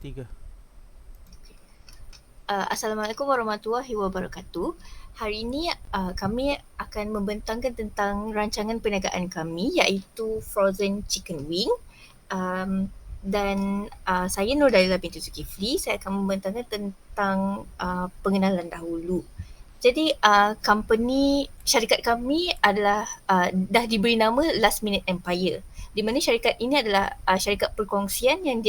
Tiga. Assalamualaikum warahmatullahi wabarakatuh. Hari ini kami akan membentangkan tentang rancangan perniagaan kami iaitu Frozen Chicken Wing. Um, dan saya Nur Dalila binti Zulkifli. Saya akan membentangkan tentang pengenalan dahulu. Jadi company syarikat kami adalah dah diberi nama Last Minute Empire, di mana syarikat ini adalah syarikat perkongsian yang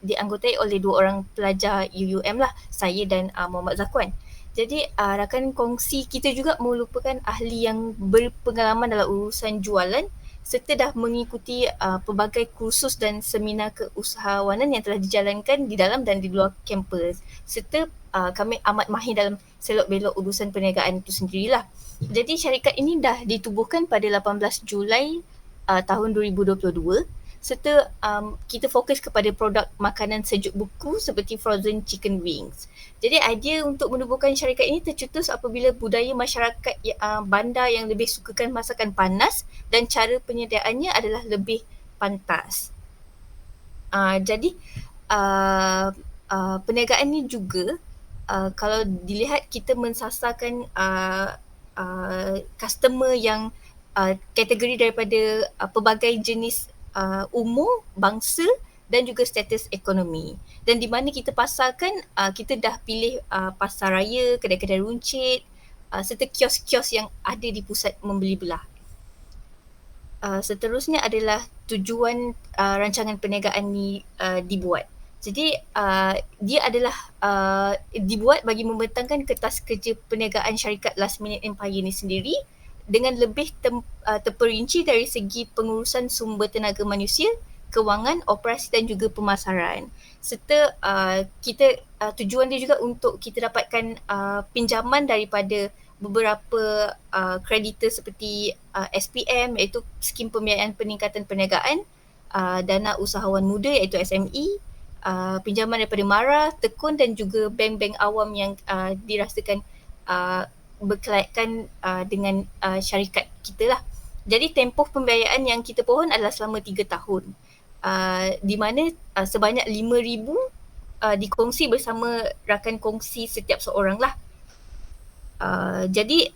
dianggotai oleh dua orang pelajar UUM lah, saya dan Muhammad Zakwan. Jadi rakan kongsi kita juga merupakan ahli yang berpengalaman dalam urusan jualan serta dah mengikuti pelbagai kursus dan seminar keusahawanan yang telah dijalankan di dalam dan di luar kampus, serta kami amat mahir dalam selok belok urusan perniagaan itu sendirilah. Jadi syarikat ini dah ditubuhkan pada 18 Julai tahun 2022, serta kita fokus kepada produk makanan sejuk beku seperti frozen chicken wings. Jadi idea untuk menubuhkan syarikat ini tercetus apabila budaya masyarakat bandar yang lebih sukakan masakan panas dan cara penyediaannya adalah lebih pantas. Jadi uh, perniagaan ini juga kalau dilihat kita mensasarkan customer yang kategori daripada pelbagai jenis umur, bangsa dan juga status ekonomi. Dan di mana kita pasarkan, kita dah pilih pasar raya, kedai-kedai runcit, serta kios-kios yang ada di pusat membeli belah. Seterusnya adalah tujuan rancangan perniagaan ni dibuat. Jadi dia adalah dibuat bagi membentangkan kertas kerja perniagaan syarikat Last Minute Empire ni sendiri dengan lebih terperinci dari segi pengurusan sumber tenaga manusia, kewangan, operasi dan juga pemasaran. Serta kita tujuan dia juga untuk kita dapatkan pinjaman daripada beberapa kreditor seperti SPM iaitu Skim Pembiayaan Peningkatan Perniagaan, Dana Usahawan Muda iaitu SME, pinjaman daripada MARA, Tekun dan juga bank-bank awam yang dirasakan berkelayakan dengan syarikat kita lah. Jadi tempoh pembiayaan yang kita pohon adalah selama 3 tahun. Di mana sebanyak 5,000 dikongsi bersama rakan kongsi setiap seorang lah. Jadi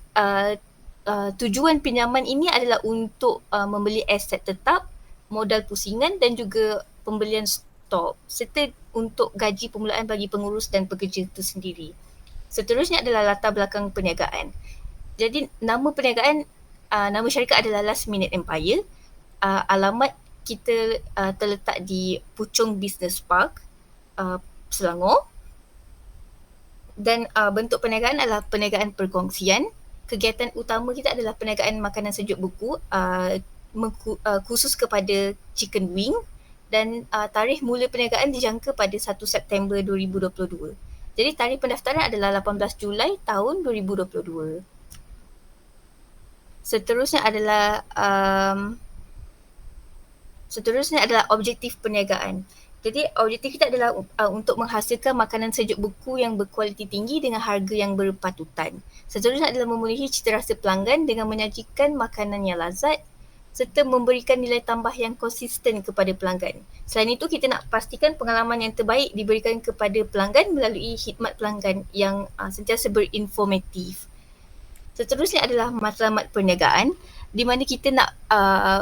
tujuan pinjaman ini adalah untuk membeli aset tetap, modal pusingan dan juga pembelian stok serta untuk gaji permulaan bagi pengurus dan pekerja itu sendiri. Seterusnya adalah latar belakang perniagaan. Jadi nama perniagaan, nama syarikat adalah Last Minute Empire. Alamat kita terletak di Puchong Business Park, Selangor. Dan bentuk perniagaan adalah perniagaan perkongsian. Kegiatan utama kita adalah perniagaan makanan sejuk beku, khusus kepada chicken wing, dan tarikh mula perniagaan dijangka pada 1 September 2022. Jadi tarikh pendaftaran adalah 18 Julai tahun 2022. Seterusnya adalah objektif perniagaan. Jadi objektif kita adalah untuk menghasilkan makanan sejuk beku yang berkualiti tinggi dengan harga yang berpatutan. Seterusnya adalah memenuhi cita rasa pelanggan dengan menyajikan makanan yang lazat serta memberikan nilai tambah yang konsisten kepada pelanggan. Selain itu, kita nak pastikan pengalaman yang terbaik diberikan kepada pelanggan melalui khidmat pelanggan yang sentiasa berinformatif. Seterusnya adalah matlamat perniagaan, di mana kita nak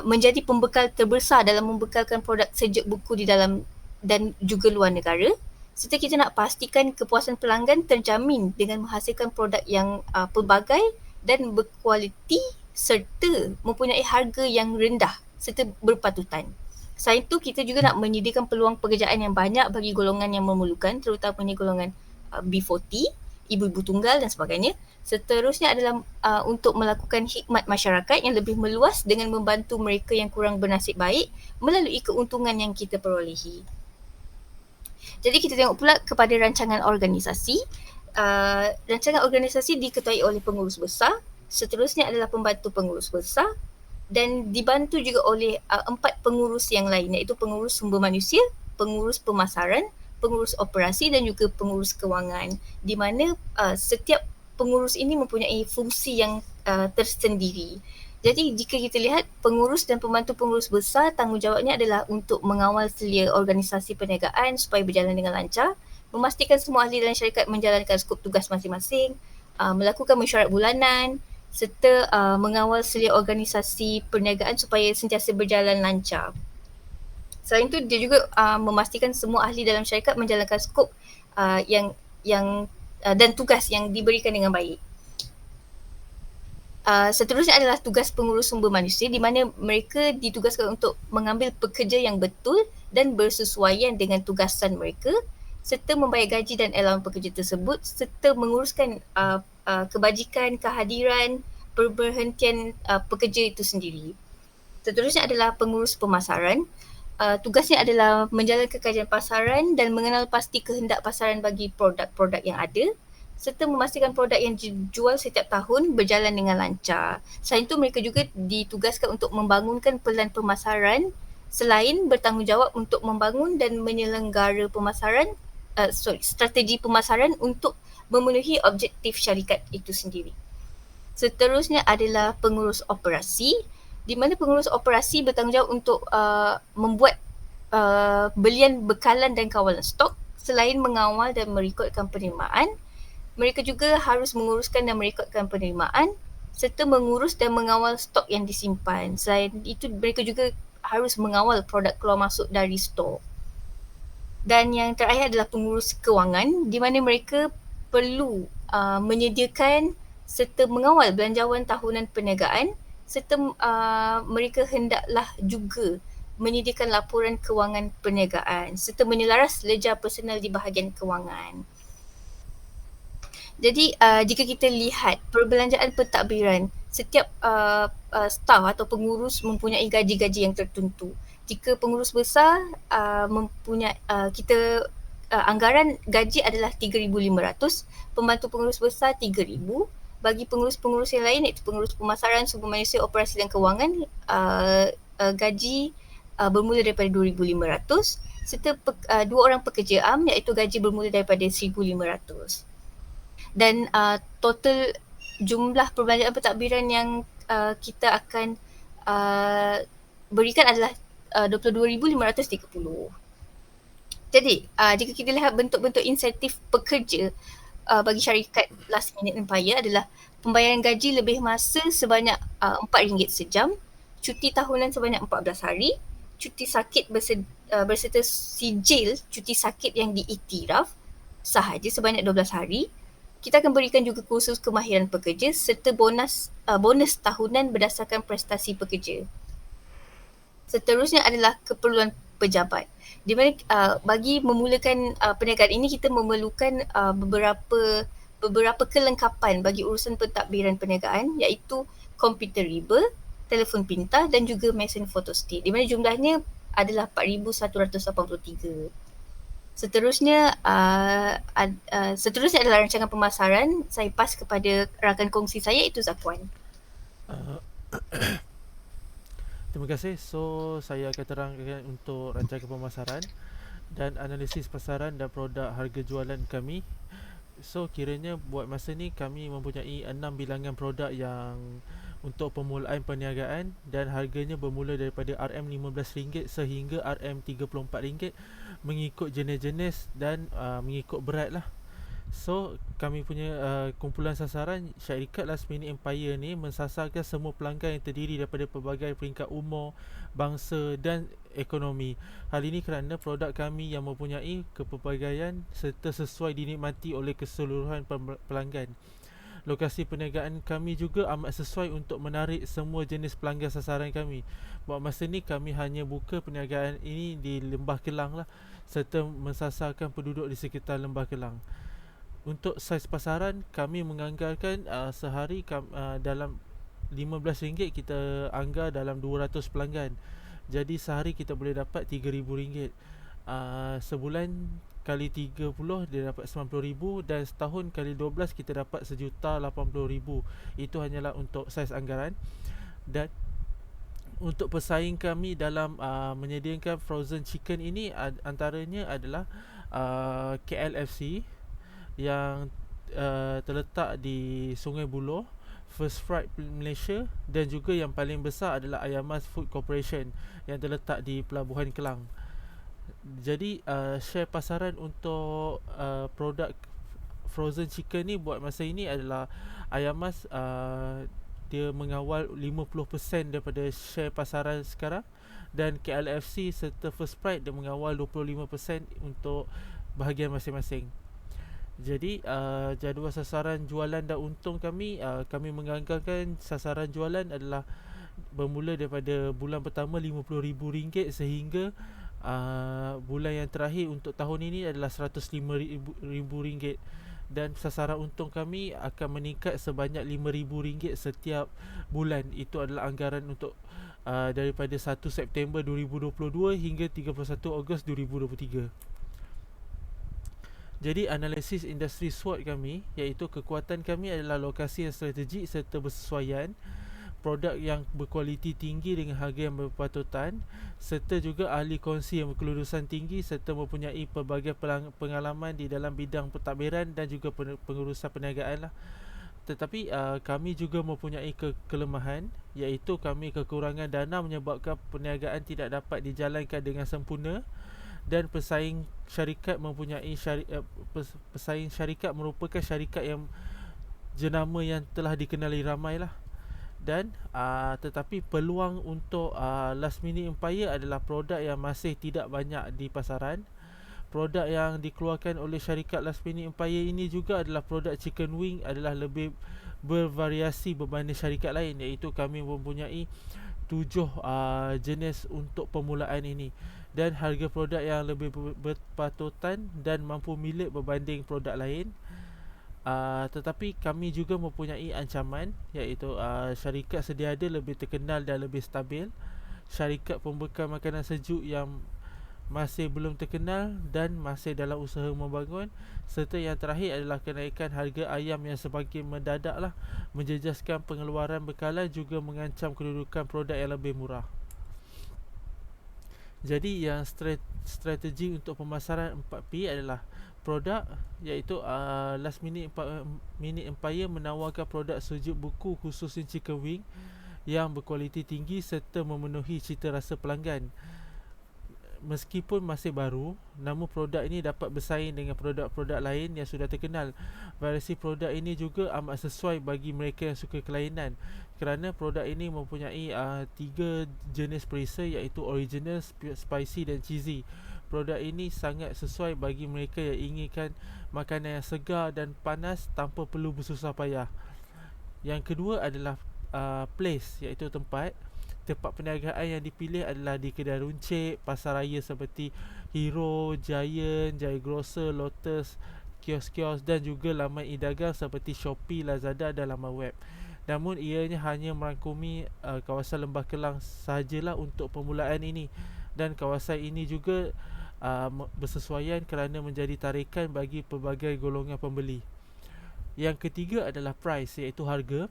menjadi pembekal terbesar dalam membekalkan produk sejuk beku di dalam dan juga luar negara, serta kita nak pastikan kepuasan pelanggan terjamin dengan menghasilkan produk yang pelbagai dan berkualiti serta mempunyai harga yang rendah serta berpatutan. Selain itu, kita juga nak menyediakan peluang pekerjaan yang banyak bagi golongan yang memerlukan, terutamanya golongan B40, ibu-ibu tunggal dan sebagainya. Seterusnya adalah untuk melakukan khidmat masyarakat yang lebih meluas dengan membantu mereka yang kurang bernasib baik melalui keuntungan yang kita perolehi. Jadi kita tengok pula kepada rancangan organisasi. Rancangan organisasi diketuai oleh pengurus besar, seterusnya adalah pembantu pengurus besar dan dibantu juga oleh 4 pengurus yang lain iaitu pengurus sumber manusia, pengurus pemasaran, pengurus operasi dan juga pengurus kewangan, di mana setiap pengurus ini mempunyai fungsi yang tersendiri. Jadi jika kita lihat pengurus dan pembantu pengurus besar, tanggungjawabnya adalah untuk mengawal selia organisasi perniagaan supaya berjalan dengan lancar, memastikan semua ahli dalam syarikat menjalankan skop tugas masing-masing, melakukan mesyuarat bulanan serta mengawal selia organisasi perniagaan supaya sentiasa berjalan lancar. Selain itu dia juga memastikan semua ahli dalam syarikat menjalankan skop yang dan tugas yang diberikan dengan baik. Seterusnya adalah tugas pengurus sumber manusia di mana mereka ditugaskan untuk mengambil pekerja yang betul dan bersesuaian dengan tugasan mereka serta membayar gaji dan allowance pekerja tersebut serta menguruskan kebajikan, kehadiran, perberhentian pekerja itu sendiri. Seterusnya adalah pengurus pemasaran. Tugasnya adalah menjalankan kajian pasaran dan mengenal pasti kehendak pasaran bagi produk-produk yang ada serta memastikan produk yang dijual setiap tahun berjalan dengan lancar. Selain itu, mereka juga ditugaskan untuk membangunkan pelan pemasaran selain bertanggungjawab untuk membangun dan menyelenggara pemasaran, strategi pemasaran untuk memenuhi objektif syarikat itu sendiri. Seterusnya adalah pengurus operasi, di mana pengurus operasi bertanggungjawab untuk membuat belian bekalan dan kawalan stok selain mengawal dan merekodkan penerimaan. Mereka juga harus menguruskan dan merekodkan penerimaan serta mengurus dan mengawal stok yang disimpan. Selain itu, mereka juga harus mengawal produk keluar masuk dari stor. Dan yang terakhir adalah pengurus kewangan di mana mereka perlu menyediakan serta mengawal belanjawan tahunan perniagaan serta mereka hendaklah juga menyediakan laporan kewangan perniagaan serta menyelaras ledar personal di bahagian kewangan. Jadi jika kita lihat perbelanjaan pentadbiran, setiap staf atau pengurus mempunyai gaji-gaji yang tertentu. Jika pengurus besar mempunyai kita anggaran gaji adalah 3,500, pembantu pengurus besar 3,000. Bagi pengurus-pengurus yang lain iaitu pengurus pemasaran, sumber manusia, operasi dan kewangan, gaji bermula daripada 2,500 serta dua orang pekerja am iaitu gaji bermula daripada 1,500. Dan total jumlah perbelanjaan pentadbiran yang kita akan berikan adalah 22,530. Jadi jika kita lihat bentuk-bentuk insentif pekerja bagi syarikat Last Minute Empire adalah pembayaran gaji lebih masa sebanyak RM4 sejam, cuti tahunan sebanyak 14 hari, cuti sakit berserta sijil cuti sakit yang diiktiraf sahaja sebanyak 12 hari. Kita akan berikan juga kursus kemahiran pekerja serta bonus tahunan berdasarkan prestasi pekerja. Seterusnya adalah keperluan pejabat. Di mana bagi memulakan perniagaan ini kita memerlukan beberapa kelengkapan bagi urusan pentadbiran perniagaan iaitu komputer riba, telefon pintar dan juga mesin fotostat. Di mana jumlahnya adalah 4,183. Seterusnya adalah rancangan pemasaran. Saya pas kepada rakan kongsi saya iaitu Zakwan. Terima kasih. So, saya akan terangkan untuk rancangan pemasaran dan analisis pasaran dan produk harga jualan kami. So, kiranya buat masa ni kami mempunyai 6 bilangan produk yang untuk permulaan perniagaan dan harganya bermula daripada RM15 sehingga RM34 mengikut jenis-jenis dan mengikut berat lah. So, kami punya kumpulan sasaran syarikat Last Minute Empire ni mensasarkan semua pelanggan yang terdiri daripada pelbagai peringkat umur, bangsa dan ekonomi. Hal ini kerana produk kami yang mempunyai kepelbagaian serta sesuai dinikmati oleh keseluruhan pelanggan. Lokasi perniagaan kami juga amat sesuai untuk menarik semua jenis pelanggan sasaran kami. Buat masa ni kami hanya buka perniagaan ini di Lembah Kelang lah, serta mensasarkan penduduk di sekitar Lembah Kelang. Untuk saiz pasaran kami menganggarkan sehari dalam RM15 kita anggar dalam 200 pelanggan. Jadi sehari kita boleh dapat RM3,000. Sebulan kali 30 dia dapat RM90,000 dan setahun kali 12 kita dapat RM1,80,000. Itu hanyalah untuk saiz anggaran. Dan untuk pesaing kami dalam menyediakan frozen chicken ini antaranya adalah KLFC yang terletak di Sungai Buloh, First Fright Malaysia, dan juga yang paling besar adalah Ayamas Food Corporation yang terletak di Pelabuhan Kelang. Jadi share pasaran untuk produk frozen chicken ni buat masa ini adalah Ayamas dia mengawal 50% daripada share pasaran sekarang, dan KLFC serta First Pride dia mengawal 25% untuk bahagian masing-masing. Jadi jadual sasaran jualan dan untung kami, kami menganggarkan sasaran jualan adalah bermula daripada bulan pertama RM50,000 sehingga bulan yang terakhir untuk tahun ini adalah RM105,000, dan sasaran untung kami akan meningkat sebanyak RM5,000 setiap bulan. Itu adalah anggaran untuk daripada 1 September 2022 hingga 31 Ogos 2023. Jadi analisis industri SWOT kami, iaitu kekuatan kami adalah lokasi yang strategik serta bersesuaian, produk yang berkualiti tinggi dengan harga yang berpatutan, serta juga ahli kongsi yang berkelulusan tinggi serta mempunyai pelbagai pengalaman di dalam bidang pentadbiran dan juga pengurusan perniagaan lah. Tetapi kami juga mempunyai kelemahan, iaitu kami kekurangan dana menyebabkan perniagaan tidak dapat dijalankan dengan sempurna, dan pesaing syarikat pesaing syarikat merupakan syarikat yang jenama yang telah dikenali ramai lah. Dan tetapi peluang untuk last minute empire adalah produk yang masih tidak banyak di pasaran. Produk yang dikeluarkan oleh syarikat last minute empire ini juga adalah produk chicken wing adalah lebih bervariasi berbanding syarikat lain, iaitu kami mempunyai 7 jenis untuk permulaan ini, dan harga produk yang lebih berpatutan dan mampu milik berbanding produk lain. Tetapi kami juga mempunyai ancaman, iaitu syarikat sedia ada lebih terkenal dan lebih stabil, syarikat pembekal makanan sejuk yang masih belum terkenal dan masih dalam usaha membangun, serta yang terakhir adalah kenaikan harga ayam yang semakin mendadak lah, menjejaskan pengeluaran bekalan, juga mengancam kedudukan produk yang lebih murah. Jadi yang strategi untuk pemasaran 4P adalah produk, iaitu last minute empire menawarkan produk sejuk buku khususnya chicken wing yang berkualiti tinggi serta memenuhi cita rasa pelanggan. Meskipun masih baru, namun produk ini dapat bersaing dengan produk-produk lain yang sudah terkenal. Variasi produk ini juga amat sesuai bagi mereka yang suka kelainan, kerana produk ini mempunyai 3 jenis perisa, iaitu original, spicy dan cheesy. Produk ini sangat sesuai bagi mereka yang inginkan makanan yang segar dan panas tanpa perlu bersusah payah. Yang kedua adalah place, iaitu tempat perniagaan yang dipilih adalah di kedai runcit, pasar raya seperti Hero, Giant, Jaya Grocer, Lotus, kios-kios dan juga laman e-dagang seperti Shopee, Lazada dan laman web. Namun ianya hanya merangkumi kawasan Lembah Kelang sahajalah untuk permulaan ini, dan kawasan ini juga bersesuaian kerana menjadi tarikan bagi pelbagai golongan pembeli. Yang ketiga adalah price, iaitu harga.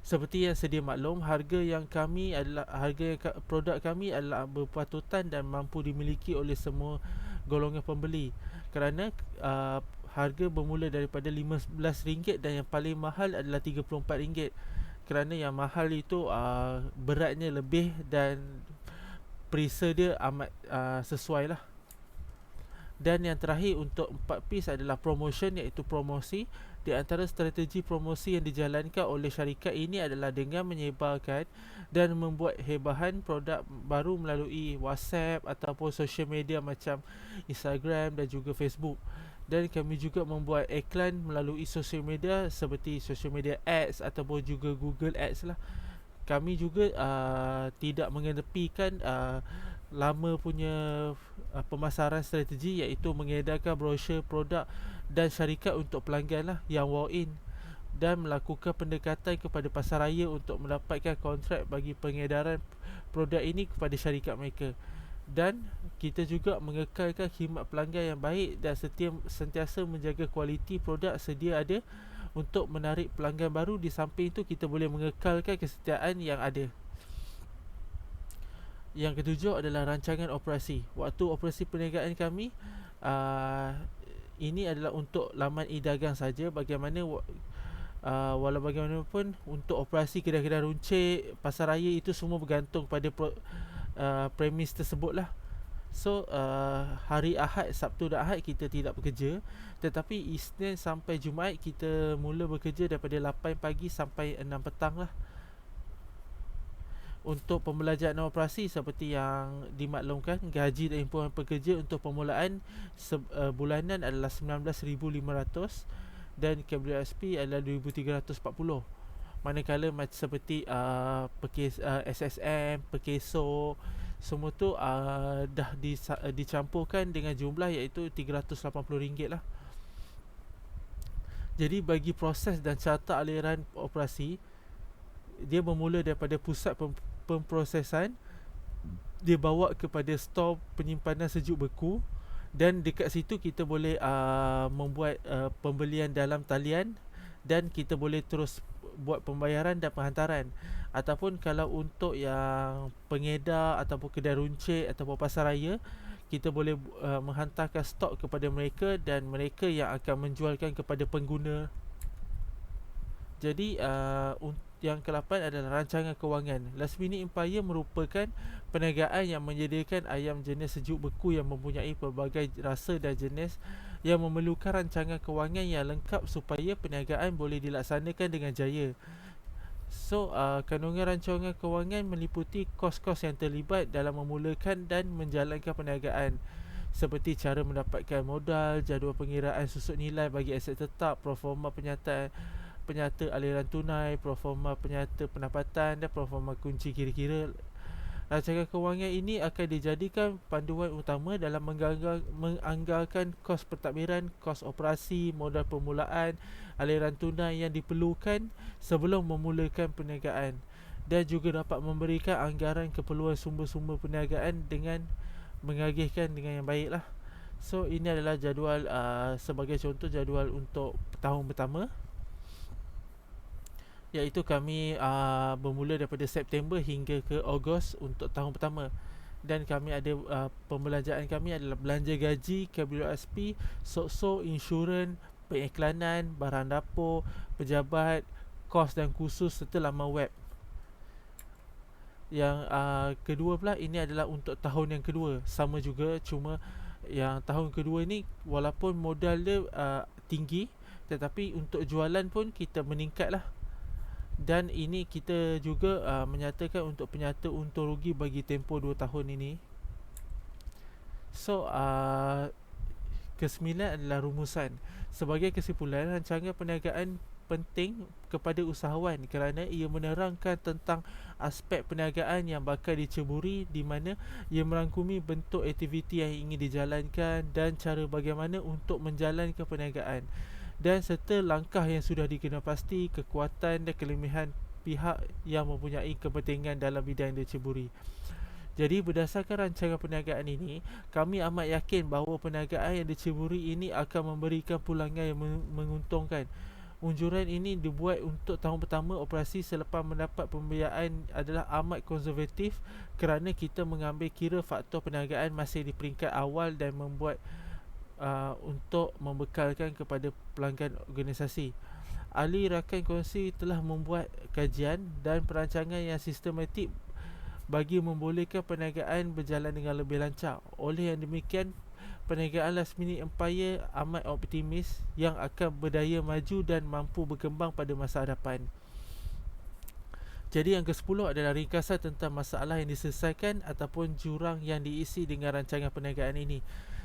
Seperti yang sedia maklum, harga yang produk kami adalah berpatutan dan mampu dimiliki oleh semua golongan pembeli, kerana harga bermula daripada RM15 dan yang paling mahal adalah RM34, kerana yang mahal itu beratnya lebih dan perisa dia amat sesuai lah. Dan yang terakhir untuk 4 piece adalah promotion, iaitu promosi. Di antara strategi promosi yang dijalankan oleh syarikat ini adalah dengan menyebarkan dan membuat hebahan produk baru melalui WhatsApp ataupun social media macam Instagram dan juga Facebook. Dan kami juga membuat iklan melalui social media seperti social media ads ataupun juga Google Ads lah. Kami juga tidak mengenepikan lama punya pemasaran strategi, iaitu mengedarkan brosur produk dan syarikat untuk pelanggan lah yang walk-in, dan melakukan pendekatan kepada pasar raya untuk mendapatkan kontrak bagi pengedaran produk ini kepada syarikat mereka. Dan kita juga mengekalkan khidmat pelanggan yang baik dan sentiasa menjaga kualiti produk sedia ada untuk menarik pelanggan baru. Di samping itu, kita boleh mengekalkan kesetiaan yang ada. Yang ketujuh adalah rancangan operasi. Waktu operasi perniagaan kami ini adalah untuk laman e-dagang saja. Bagaimana Walau bagaimanapun untuk operasi kedai-kedai runcit, pasar raya itu semua bergantung pada premis tersebut lah. So hari Ahad, Sabtu dan Ahad kita tidak bekerja, tetapi Isnin sampai Jumaat kita mula bekerja daripada 8 pagi sampai 6 petang lah. Untuk pembelajaran operasi seperti yang dimaklumkan, gaji dan imponan pekerja untuk permulaan bulanan adalah 19,500 dan KWSP adalah 2,340. Manakala seperti SSM, Pekeso, semua tu dah dicampurkan dengan jumlah iaitu RM380 lah. Jadi bagi proses dan carta aliran operasi, dia bermula daripada pusat pemprosesan, dia bawa kepada stor penyimpanan sejuk beku, dan dekat situ kita boleh membuat pembelian dalam talian, dan kita boleh terus buat pembayaran dan penghantaran. Ataupun kalau untuk yang pengedar ataupun kedai runcit ataupun pasar raya, kita boleh menghantarkan stok kepada mereka dan mereka yang akan menjualkan kepada pengguna. Jadi yang ke-8 adalah rancangan kewangan. Last Minute Empire merupakan perniagaan yang menyediakan ayam jenis sejuk beku yang mempunyai pelbagai rasa dan jenis, yang memerlukan rancangan kewangan yang lengkap supaya perniagaan boleh dilaksanakan dengan jaya. So kandungan rancangan kewangan meliputi kos-kos yang terlibat dalam memulakan dan menjalankan perniagaan, seperti cara mendapatkan modal, jadual pengiraan susut nilai bagi aset tetap, proforma penyata aliran tunai, proforma penyata pendapatan dan proforma kunci kira-kira. Rancangan kewangan ini akan dijadikan panduan utama dalam menganggarkan kos pentadbiran, kos operasi, modal permulaan, aliran tunai yang diperlukan sebelum memulakan perniagaan, dan juga dapat memberikan anggaran keperluan sumber-sumber perniagaan dengan mengagihkan dengan yang baik lah. So ini adalah jadual, sebagai contoh jadual untuk tahun pertama, iaitu kami bermula daripada September hingga ke Ogos untuk tahun pertama. Dan kami ada pembelanjaan kami adalah belanja gaji, KWSP, SOKSO, insurans, pengiklanan, barang dapur, pejabat, kos dan kursus serta laman web. Yang kedua pula, ini adalah untuk tahun yang kedua. Sama juga, cuma yang tahun kedua ni walaupun modal dia tinggi, tetapi untuk jualan pun kita meningkat lah. Dan ini kita juga menyatakan untuk penyata untung rugi bagi tempoh 2 tahun ini. So ke-9 adalah rumusan. Sebagai kesimpulan, rancangan perniagaan penting kepada usahawan kerana ia menerangkan tentang aspek perniagaan yang bakal diceburi, di mana ia merangkumi bentuk aktiviti yang ingin dijalankan dan cara bagaimana untuk menjalankan perniagaan, dan serta langkah yang sudah dikenal pasti, kekuatan dan kelemahan pihak yang mempunyai kepentingan dalam bidang yang diceburi. Jadi berdasarkan rancangan perniagaan ini, kami amat yakin bahawa perniagaan yang diceburi ini akan memberikan pulangan yang menguntungkan. Unjuran ini dibuat untuk tahun pertama operasi selepas mendapat pembiayaan adalah amat konservatif kerana kita mengambil kira faktor perniagaan masih di peringkat awal dan membuat untuk membekalkan kepada pelanggan organisasi. Ahli rakan kongsi telah membuat kajian dan perancangan yang sistematik bagi membolehkan perniagaan berjalan dengan lebih lancar. Oleh yang demikian, perniagaan Last Minute Empire amat optimis yang akan berdaya maju dan mampu berkembang pada masa hadapan. Jadi yang ke-10 adalah ringkasan tentang masalah yang diselesaikan ataupun jurang yang diisi dengan rancangan perniagaan ini.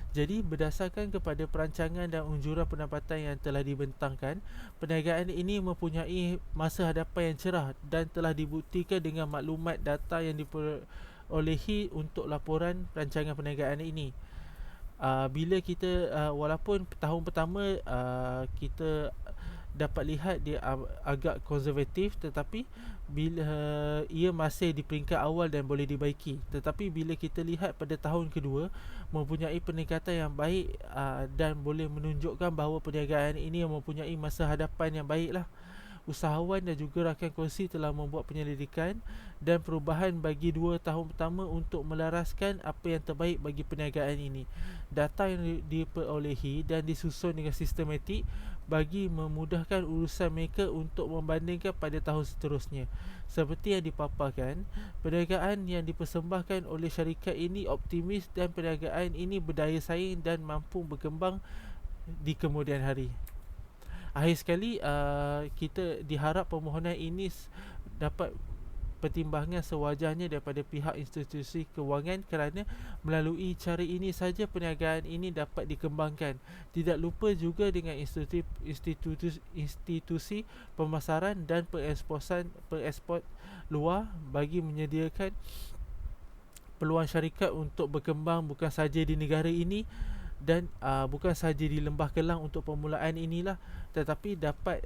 Jadi berdasarkan kepada perancangan dan unjuran pendapatan yang telah dibentangkan, perniagaan ini mempunyai masa hadapan yang cerah dan telah dibuktikan dengan maklumat data yang diperolehi untuk laporan rancangan perniagaan ini. Bila kita walaupun tahun pertama kita dapat lihat dia agak konservatif, tetapi bila ia masih di peringkat awal dan boleh dibaiki. Tetapi bila kita lihat pada tahun kedua mempunyai peningkatan yang baik dan boleh menunjukkan bahawa perniagaan ini mempunyai masa hadapan yang baik lah. usahawan dan juga rakan kongsi telah membuat penyelidikan dan perubahan bagi 2 tahun pertama untuk melaraskan apa yang terbaik bagi perniagaan ini. Data yang diperolehi dan disusun dengan sistematik bagi memudahkan urusan mereka untuk membandingkan pada tahun seterusnya. Seperti yang dipaparkan, perniagaan yang dipersembahkan oleh syarikat ini optimis dan perniagaan ini berdaya saing dan mampu berkembang di kemudian hari. Akhir sekali, kita diharap permohonan ini dapat pertimbangan sewajarnya daripada pihak institusi kewangan kerana melalui cara ini saja perniagaan ini dapat dikembangkan. Tidak lupa juga dengan institusi pemasaran dan pereksport luar bagi menyediakan peluang syarikat untuk berkembang bukan saja di negara ini dan bukan sahaja di Lembah Kelang untuk permulaan inilah, tetapi dapat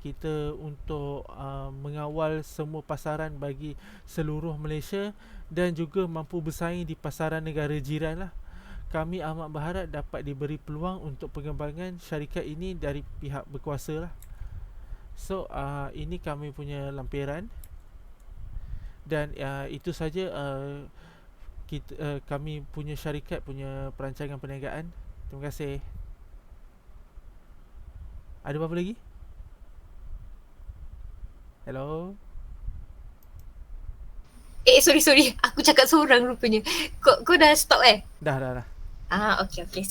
kita untuk mengawal semua pasaran bagi seluruh Malaysia dan juga mampu bersaing di pasaran negara jiran lah. Kami amat berharap dapat diberi peluang untuk pengembangan syarikat ini dari pihak berkuasa lah. So ini kami punya lampiran dan itu saja kami punya syarikat punya perancangan perniagaan. Terima kasih. Ada apa-apa lagi? Hello? Sorry. Aku cakap seorang rupanya. Kau dah stop eh? Dah. Okay.